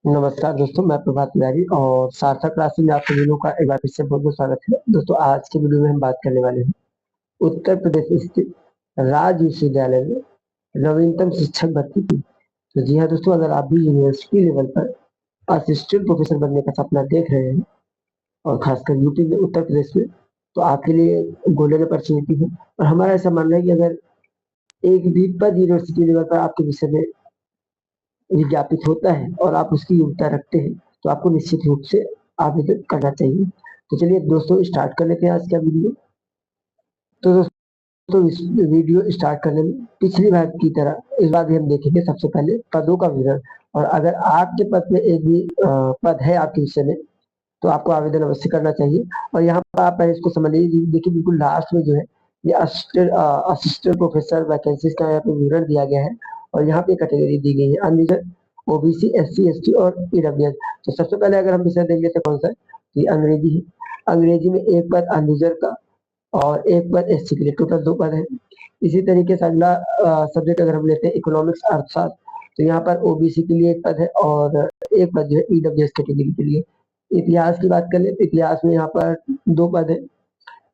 नमस्कार दोस्तों, मैं प्रभात तिवारी और सार्थक क्लासेस में आप सभी लोगों का एक बार फिर से बहुत बहुत स्वागत है। दोस्तों, आज की वीडियो में हम बात करने वाले हैं उत्तर प्रदेश स्थित राज्य विश्वविद्यालय में नवीनतम शिक्षक भर्ती की। तो जी हाँ दोस्तों, अगर आप भी यूनिवर्सिटी लेवल पर असिस्टेंट प्रोफेसर बनने का सपना देख रहे हैं और खासकर यूपी में, उत्तर प्रदेश में, तो आपके लिए गोल्डन अपॉर्चुनिटी है। और हमारा ऐसा मानना है कि अगर एक भी पद यूनिवर्सिटी लेवल पर आपके विषय में विज्ञापित होता है और आप उसकी योग्यता रखते हैं, तो आपको निश्चित रूप से आवेदन करना चाहिए। तो चलिए दोस्तों, स्टार्ट कर लेते हैं आज का वीडियो। तो दोस्तों, इस वीडियो स्टार्ट करने में पिछली बार की तरह इस बार भी हम देखेंगे सबसे पहले पदों का विवरण। और अगर आपके पद में एक भी पद है आपके विषय में, तो आपको आवेदन अवश्य करना चाहिए। और यहाँ पर आप पहले इसको समझ लीजिए। देखिए, बिल्कुल लास्ट में जो है ये असिस्टेंट प्रोफेसर वैकेंसीज का यहाँ पे विवरण दिया गया है। और यहाँ पे कैटेगरी दी गई है अनरिजर्व, ओबीसी, एससी, एसटी और ईडब्ल्यूएस। तो सबसे पहले अगर हम विषय देख लेते हैं कौन सा है, ये अंग्रेजी है। अंग्रेजी में एक पद अनरिजर्व का और एक पद एससी के लिए, टोटल 2 पद है। इसी तरीके से अगला सब्जेक्ट अगर हम लेते हैं इकोनॉमिक्स अर्थशास्त्र, तो यहाँ पर ओबीसी के लिए एक पद है और एक पद जो है ईडब्ल्यूएस कैटेगरी के लिए। इतिहास की बात कर ले तो इतिहास में यहाँ पर 2 पद है,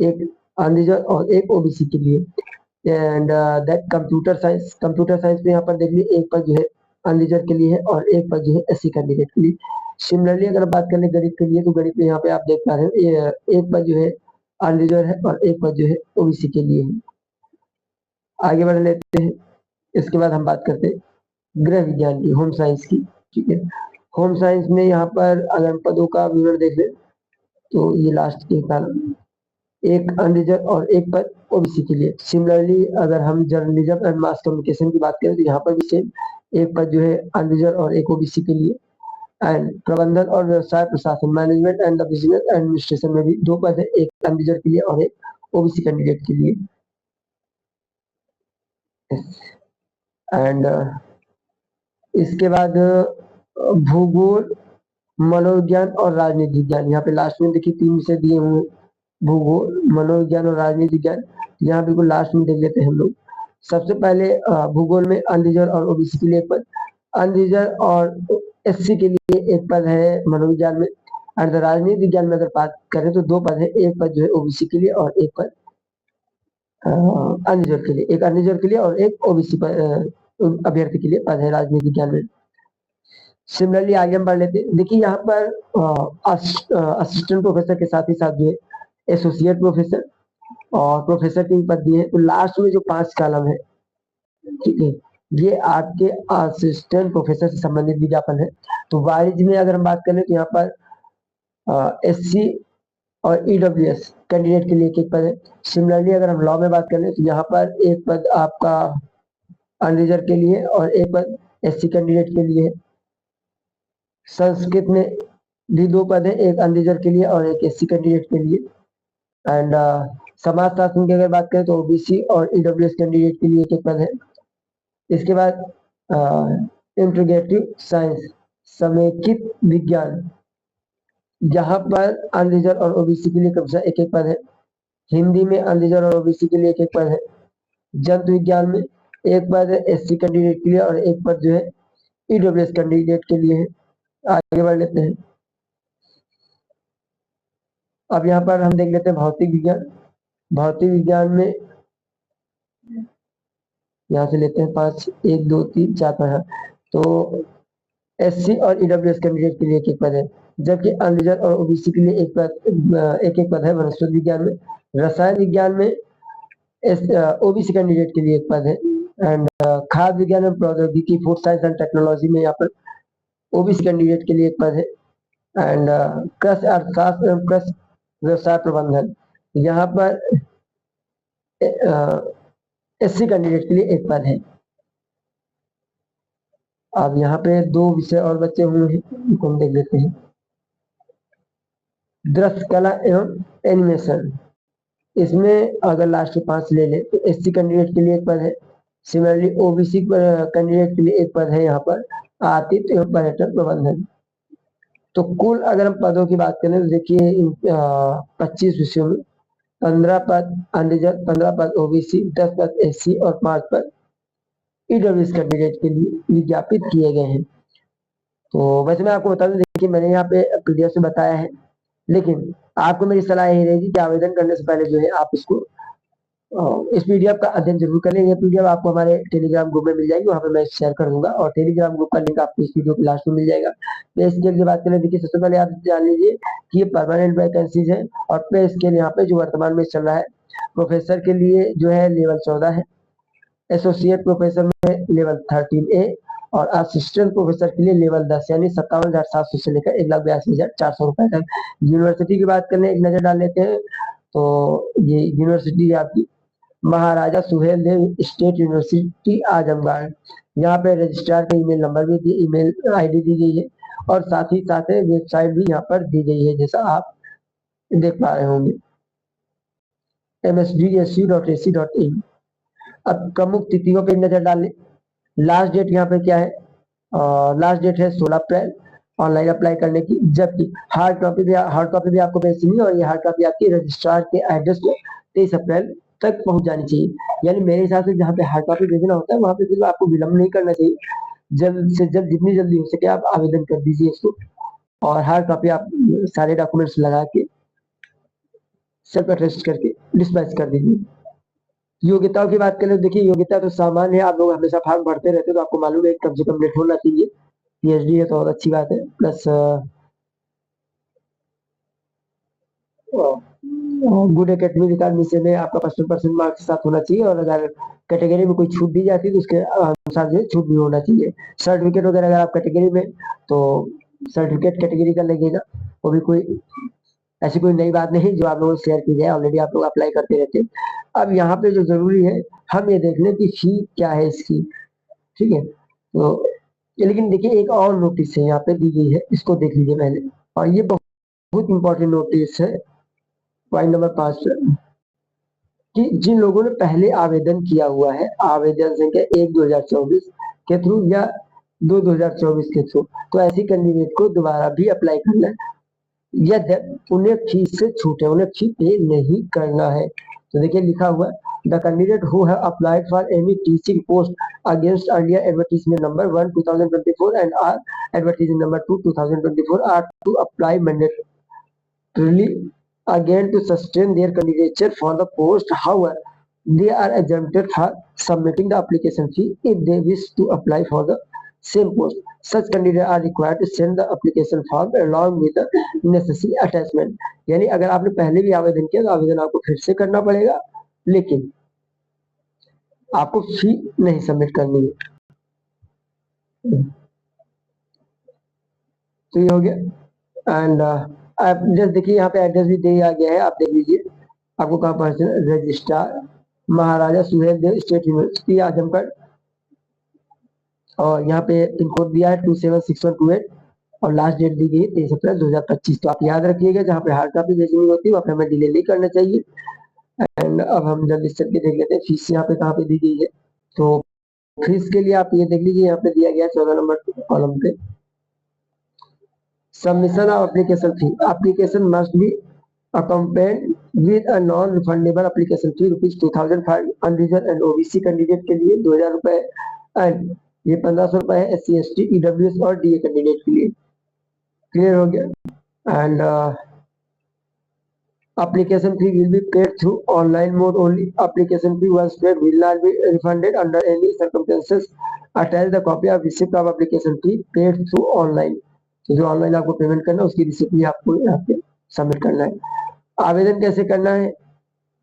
एक अनरिजर्व और एक ओबीसी के लिए। एंड दैट कंप्यूटर साइंस में यहाँ पर देख लीजिए एक पद जो है अनरिजर्व के लिए है और एक पद जो है एससी कैंडिडेट के लिए। सिमिलरली अगर बात कर ले गणित के लिए, तो गणित में यहाँ पे आप देख पा रहे हो एक पद जो है अनरिजर्व है और एक पद जो है ओबीसी के लिए है। आगे बढ़ लेते हैं। इसके बाद हम बात करते हैं गृह विज्ञान की, होम साइंस की। ठीक है, होम साइंस में यहाँ पर अगर हम पदों का विवरण देख ले, तो ये लास्ट के कारण एक अनरिजर्व और एक पद ओबीसी के लिए। सिमिलरली अगर हम जर्नलिज्म एंड मास कम्युनिकेशन की बात करें, तो यहाँ पर भी सेम एक पद जो है अनरिजर्व और एक ओबीसी के लिए। एंड प्रबंधन और व्यवसाय प्रशासन, management and the business administration में भी 2 पद है, एक अनरिजर्व के लिए और एक ओबीसी कैंडिडेट के लिए। एंड इसके बाद भूगोल, मनोविज्ञान और राजनीति विज्ञान। यहाँ पे लास्ट में देखिए 3 विषय दिए हुए हैं, भूगोल, मनोविज्ञान और राजनीति विज्ञान। यहाँ बिल्कुल लास्ट में देख लेते हैं हम लोग। सबसे पहले भूगोल में अनरिजर्व और ओबीसी के लिए एक पद, अनरिजर्व और एससी के लिए एक पद है मनोविज्ञान में। और राजनीति विज्ञान में अगर बात करें तो 2 पद है, एक पद जो है ओबीसी के लिए और एक पद अनरिजर्व के लिए। एक अनरिजर्व के लिए और एक ओबीसी अभ्यर्थी के लिए पद है राजनीति विज्ञान में। सिमिलरली आगे हम बढ़ लेते हैं। देखिए यहाँ पर असिस्टेंट प्रोफेसर के साथ ही साथ जो है एसोसिएट प्रोफेसर और प्रोफेसर के भी पद दिए हैं। तो लास्ट में जो 5 कॉलम है, ठीक है, ये आपके असिस्टेंट प्रोफेसर से संबंधित विज्ञापन है। तो वाणिज्य में अगर हम बात करें तो यहाँ पर एससी और ईडब्ल्यूएस कैंडिडेट के लिए एक पद है। सिमिलरली अगर हम लॉ में बात करें तो यहाँ पर एक पद आपका अनरिजर्व के लिए और एक पद एससी कैंडिडेट के लिए है। संस्कृत में भी 2 पद है, एक अनरिजर्व के लिए और एक एससी कैंडिडेट के लिए। एंड समाज शास्त्र की अगर बात करें तो ओबीसी और ईडब्ल्यूएस कैंडिडेट के लिए एक पद है। इसके बाद इंटीग्रेटिव साइंस, समेकित विज्ञान, जहां पर अनरिजर्व और ओबीसी के लिए कम से एक पद है। हिंदी में अनरिजर्व और ओबीसी के लिए एक पद है। जंतु विज्ञान में एक पद है एससी कैंडिडेट के लिए और एक पद जो है ईडब्ल्यूएस कैंडिडेट के लिए है। आगे बढ़ लेते हैं। अब यहाँ पर हम देख लेते हैं भौतिक विज्ञान। भौतिक विज्ञान में यहाँ से लेते हैं 5, 1, 2, 3, 4 पद। तो एससी और ईडब्ल्यूएस कैंडिडेट के लिए एक पद है, जबकि अनरिजर्व और ओबीसी के लिए एक पद है। वनस्पति विज्ञान में, रसायन विज्ञान में ओबीसी कैंडिडेट के लिए एक पद है। एंड खाद्य विज्ञान एवं प्रौद्योगिकी, फूड साइंस एंड टेक्नोलॉजी में यहाँ पर ओबीसी कैंडिडेट के लिए एक पद है। एंड कृषि अर्थशास्त्र एवं कृषि व्यवसाय प्रबंधन, यहाँ पर एससी कैंडिडेट के लिए एक पद है। अब यहाँ पे 2 विषय और बचे हुए हैं, इनको हम देख लेते हैं। दृश्य कला एवं एनिमेशन, इसमें अगर लास्ट के 5 ले ले तो एससी कैंडिडेट के लिए एक पद है। सिमिलरली ओबीसी कैंडिडेट के लिए एक पद है यहाँ पर आतिथ्य एवं पर्यटन प्रबंधन। तो कुल अगर हम पदों की बात करें तो देखिए 25 विषयों में 15 पद अनरिजर्व, 15 पद ओबीसी, 10 पद एससी और 5 पद ईडब्ल्यूएस कैंडिडेट के लिए विज्ञापित किए गए हैं। तो वैसे मैं आपको बता दूं, देखिए मैंने यहाँ पे पीडीएफ से बताया है, लेकिन आपको मेरी सलाह यही रहेगी कि आवेदन करने से पहले जो है आप इसको इस पीडीएफ का अध्ययन जरूर करें। ये पीडीएफ आपको हमारे टेलीग्राम ग्रुप में मिल जाएगी, वहाँ पे मैं शेयर कर दूंगा, और टेलीग्राम ग्रुप का लिंक आपको इस वीडियो के लास्ट में मिल जाएगा। पे स्केल की बात करें, देखिए सबसे पहले आप जान लीजिए कि ये परमानेंट वैकेंसीज है, और पे स्केल यहाँ पे जो वर्तमान में चल रहा है, प्रोफेसर के लिए जो है लेवल 14 है, एसोसिएट प्रोफेसर में लेवल 13A, और असिस्टेंट प्रोफेसर के लिए लेवल 10, यानी 57,700 से लेकर 1,82,400 रुपए तक। यूनिवर्सिटी की बात करने एक नजर डाल लेते हैं, तो ये यूनिवर्सिटी आपकी महाराजा सुहेल देव स्टेट यूनिवर्सिटी आजमगढ़। यहाँ पे रजिस्ट्रार का ईमेल नंबर भी ईमेल आईडी दी गई है, और साथ ही साथ वेबसाइट भी यहाँ पर दी गई है, जैसा आप देख पा रहे होंगे, msdsu.ac.in। अब प्रमुख तिथियों पर नजर डाल लें। लास्ट डेट यहाँ पे क्या है, लास्ट डेट है 16 अप्रैल ऑनलाइन अप्लाई करने की, जबकि हार्ड कॉपी भी आपको भेजनी है, और ये हार्ड कॉपी आपकी रजिस्ट्रार के एड्रेस पे 23 अप्रैल तक पहुंच जानी चाहिए। यानी मेरे हिसाब से जहाँ पे हार्ड कॉपी भेजना होता है, वहां पे फिर आपको विलंब नहीं करना चाहिए, जल्द से जल्द जितनी जल्दी हो सके आप आवेदन कर दीजिए इसको, और हार्ड कॉपी आप सारे डॉक्यूमेंट्स लगा के सेल्फ अटेस्ट करके डिस्पैच कर दीजिए। योग्यताओं की बात करें, देखिए योग्यता तो सामान्य है, आप लोग हमेशा फॉर्म भरते रहते हैं, तो आपको मालूम है कम से कम नेट होना चाहिए, पीएचडी है तो बहुत अच्छी बात है, प्लस गुड एकेडमिक रिकॉग्निशन में आपका 55% मार्क्स के साथ होना चाहिए, और अगर कैटेगरी में कोई छूट दी जाती है तो उसके अनुसार जो छूट भी होना चाहिए। सर्टिफिकेट वगैरह अगर आप कैटेगरी में, तो सर्टिफिकेट कैटेगरी का लगेगा, वो भी कोई ऐसी कोई नई बात नहीं जो आप लोगों को शेयर की जाए, ऑलरेडी आप लोग अप्लाई करते रहते हैं। अब यहाँ पे जो जरूरी है, हम ये देख लें कि फी क्या है इसकी, ठीक है। तो लेकिन देखिए एक और नोटिस है यहाँ पे दी गई है, इसको देख लीजिए पहले, और ये बहुत इंपॉर्टेंट नोटिस है, पॉइंट नंबर 5 कि जिन लोगों ने पहले आवेदन किया हुआ है आवेदन संख्या 1/2024 के थ्रू या 2/2024 के थ्रू, तो ऐसी कैंडिडेट को दोबारा भी अप्लाई करना है, या उन्हें फीस से छूट है, उन्हें फी पे नहीं करना है। तो देखिए लिखा हुआ the candidate who have applied for any teaching post against earlier advertisement number 1 2024 and or advertisement number 2 2024 are to apply mandatorily again to sustain their candidature for the post. However, they are exempted for submitting the application fee if they wish to apply for the same post. Such candidates are required to send the application form along with the necessary attachment. यानी अगर आपने पहले भी आवेदन किया तो आवेदन आपको फिर से करना पड़ेगा, लेकिन आपको फी नहीं सबमिट करनी है। तो ये हो गया, एंड आप जस्ट देखिए यहाँ पे एड्रेस भी दिया गया है, आप देख लीजिए आपको कहाँ पहुंचना है। रजिस्ट्रार महाराजा सुहेल देव स्टेट यूनिवर्सिटी आजमगढ़, और यहाँ पे पिन कोड दिया है 276128, और लास्ट डेट दी गई है 23 अप्रैल 2025। तो आप याद रखिएगा, जहाँ पे हार्ड कॉपी भेजनी होती है वहाँ पे हमें डिले नहीं करना चाहिए। एंड अब हम जल्दी चल के देख लेते हैं फीस यहाँ पे कहाँ पे दी गई है। तो फीस के लिए आप ये देख लीजिए, यहाँ पे दिया गया है 14 नंबर कॉलम पे, submission of application fee. Application must be accompanied with a non-refundable application fee rupees 2,005 unreserved and OBC candidate के लिए 2,000 रुपए, एंड ये 1,500 रुपए है SC ST EWS और DA कैंडिडेट के लिए। क्लियर हो गया। And application fee will be paid through online mode only. Application fee once paid will not be refunded under any circumstances. Attach the copy of receipt of application fee paid through online. तो जो online आपको payment करना है उसकी receipt भी आपको यहाँ पे सबमिट करना है। आवेदन कैसे करना है,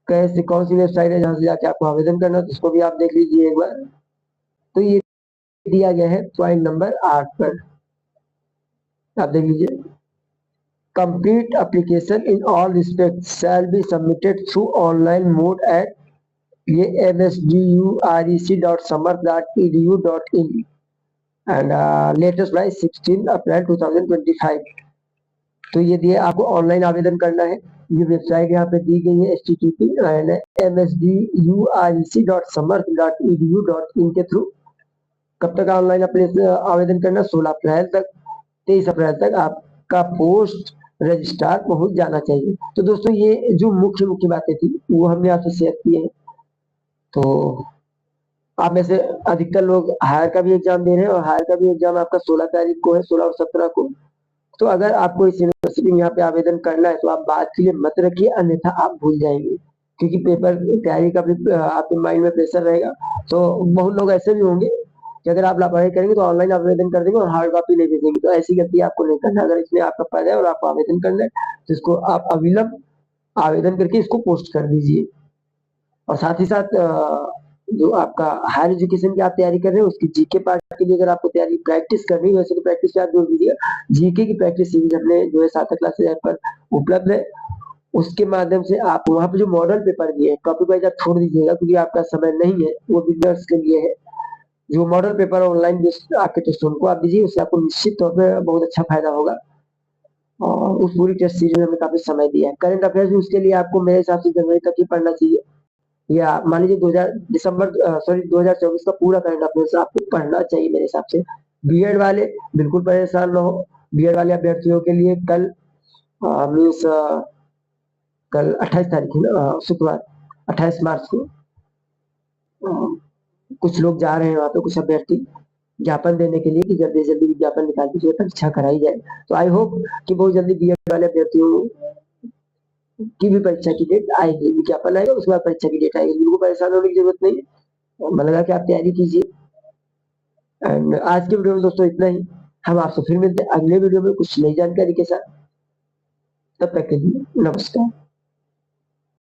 कैसे कौन सी वेबसाइट है जहाँ से जाके आपको आवेदन करना है, तो उसको भी आप देख लीजिए एक बार। तो ये दिया गया है पॉइंट नंबर 8 पर, आप देख लीजिए। Complete application in all respects shall be submitted through online mode at ये msdurec.samarth.edu.in and latest by 16 अप्रैल 2025। तो ये दिए आपको ऑनलाइन आवेदन करना है, ये वेबसाइट यहाँ पे दी गई है http://msdurec.samarth.edu.in के थ्रू। कब तक ऑनलाइन अपने आवेदन करना, 16 अप्रैल तक, 23 अप्रैल तक आपका पोस्ट रजिस्ट्रार पहुंच जाना चाहिए। तो दोस्तों ये जो मुख्य बातें थी वो हमने आपसे शेयर की है। तो आप में से अधिकतर लोग हायर का भी एग्जाम दे रहे हैं और हायर का भी एग्जाम आपका 16 तारीख को है, 16 और 17 को। तो अगर आपको इस यूनिवर्सिटी में यहाँ पे आवेदन करना है तो आप बात के लिए मत रखिए, अन्यथा आप भूल जाएंगे, क्योंकि पेपर तैयारी का भी आपके माइंड में प्रेशर रहेगा। तो बहुत लोग ऐसे भी होंगे कि अगर आप लापरवाही करेंगे तो ऑनलाइन आवेदन कर देंगे और हार्ड कॉपी नहीं भेजेंगे। तो ऐसी गलती आपको नहीं करना। अगर इसमें आपका फायदा है और आपको आवेदन करना है तो इसको आप अविलंब आवेदन करके इसको पोस्ट कर दीजिए। और साथ ही साथ जो आपका हायर एजुकेशन की आप तैयारी कर रहे हैं उसकी जीके पार्ट के लिए अगर आपको तैयारी प्रैक्टिस करनी है, वैसे तो प्रैक्टिस आप जोड़ दीजिएगा, जीके की प्रैक्टिस सीरीज अपने जो है सार्थक क्लासेस ऐप पर उपलब्ध है। उसके माध्यम से आप वहाँ पे जो मॉडल पेपर दिए हैं, टॉपिक वाइज आप छोड़ दीजिएगा क्योंकि आपका समय नहीं है, वो बिगनर्स के लिए है। जो मॉडल पेपर ऑनलाइन बेस्ड आपके टेस्ट उनको आप दीजिए, उससे आपको निश्चित तौर पे बहुत अच्छा फायदा होगा। और उस पूरी टेस्ट सीरीज में हमने काफी समय दिया है। करंट अफेयर्स भी उसके लिए आपको मेरे हिसाब से जनवरी तक ही पढ़ना चाहिए, या मान लीजिए 2024 का पूरा करंट अफेयर्स आपको पढ़ना चाहिए मेरे हिसाब से। बीएड वाले बिल्कुल परेशान ना हो। बीएड वाले अभ्यर्थियों के लिए कल मीन्स कल 28 तारीख है ना, शुक्रवार 28 मार्च को कुछ लोग जा रहे हैं वहाँ पे, कुछ अभ्यर्थी ज्ञापन देने के लिए कि जल्दी से जल्दी विज्ञापन निकाल दीजिए, परीक्षा कराई जाए। तो आई होप कि बहुत जल्दी बीएड वाले अभ्यर्थियों की भी परीक्षा की डेट आएगी, विज्ञापन आएगा उसके बाद परीक्षा की डेट आएगी। बिल्कुल परेशान होने की जरूरत नहीं है, मन लगा कि आप तैयारी कीजिए। एंड आज के वीडियो में दोस्तों इतना ही। हम आपसे फिर मिलते हैं अगले वीडियो में कुछ नई जानकारी के साथ। तब तक के लिए नमस्कार।